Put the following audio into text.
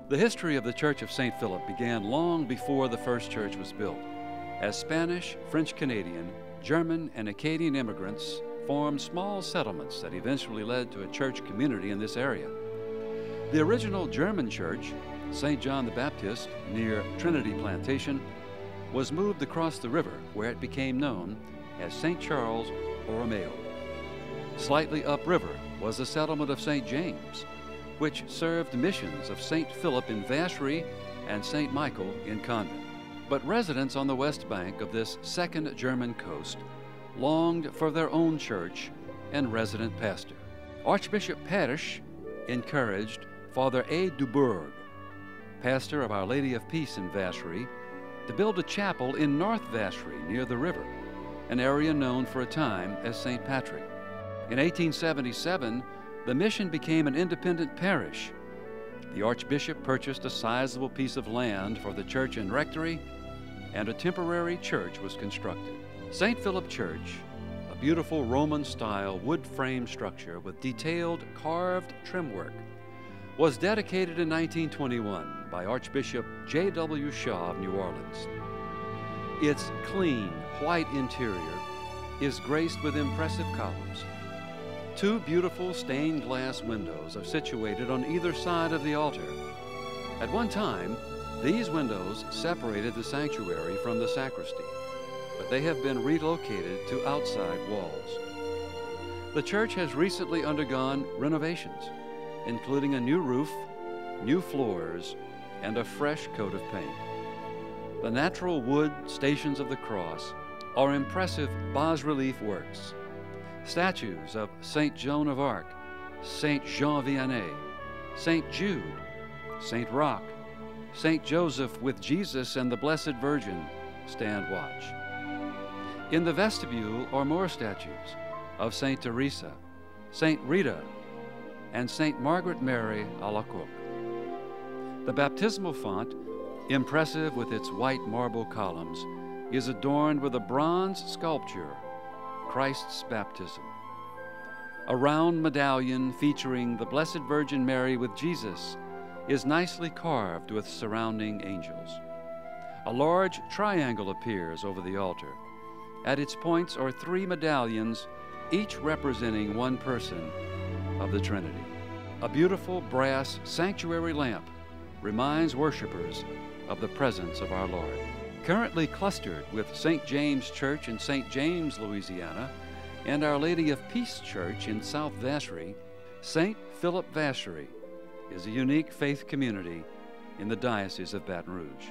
The history of the Church of St. Philip began long before the first church was built, as Spanish, French-Canadian, German, and Acadian immigrants formed small settlements that eventually led to a church community in this area. The original German church, St. John the Baptist, near Trinity Plantation, was moved across the river where it became known as St. Charles Borromeo. Slightly upriver was the settlement of St. James, which served missions of St. Philip in Vacherie and St. Michael in Convent. But residents on the west bank of this second German coast longed for their own church and resident pastor. Archbishop Parish encouraged Father A. Dubourg, pastor of Our Lady of Peace in Vacherie, to build a chapel in North Vacherie near the river, an area known for a time as St. Patrick. In 1877, the mission became an independent parish. The Archbishop purchased a sizable piece of land for the church and rectory, and a temporary church was constructed. St. Philip Church, a beautiful Roman-style wood frame structure with detailed carved trim work, was dedicated in 1921 by Archbishop J.W. Shaw of New Orleans. Its clean, white interior is graced with impressive columns. Two beautiful stained glass windows are situated on either side of the altar. At one time, these windows separated the sanctuary from the sacristy, but they have been relocated to outside walls. The church has recently undergone renovations, including a new roof, new floors, and a fresh coat of paint. The natural wood Stations of the Cross are impressive bas-relief works. Statues of St. Joan of Arc, St. Jean Vianney, St. Jude, St. Roch, St. Joseph with Jesus and the Blessed Virgin stand watch. In the vestibule are more statues of St. Teresa, St. Rita, and St. Margaret Mary Alacoque. The baptismal font, impressive with its white marble columns, is adorned with a bronze sculpture, Christ's Baptism. A round medallion featuring the Blessed Virgin Mary with Jesus is nicely carved with surrounding angels. A large triangle appears over the altar. At its points are three medallions, each representing one person of the Trinity. A beautiful brass sanctuary lamp reminds worshipers of the presence of our Lord. Currently clustered with St. James Church in St. James, Louisiana, and Our Lady of Peace Church in South Vacherie, St. Philip Vacherie is a unique faith community in the Diocese of Baton Rouge.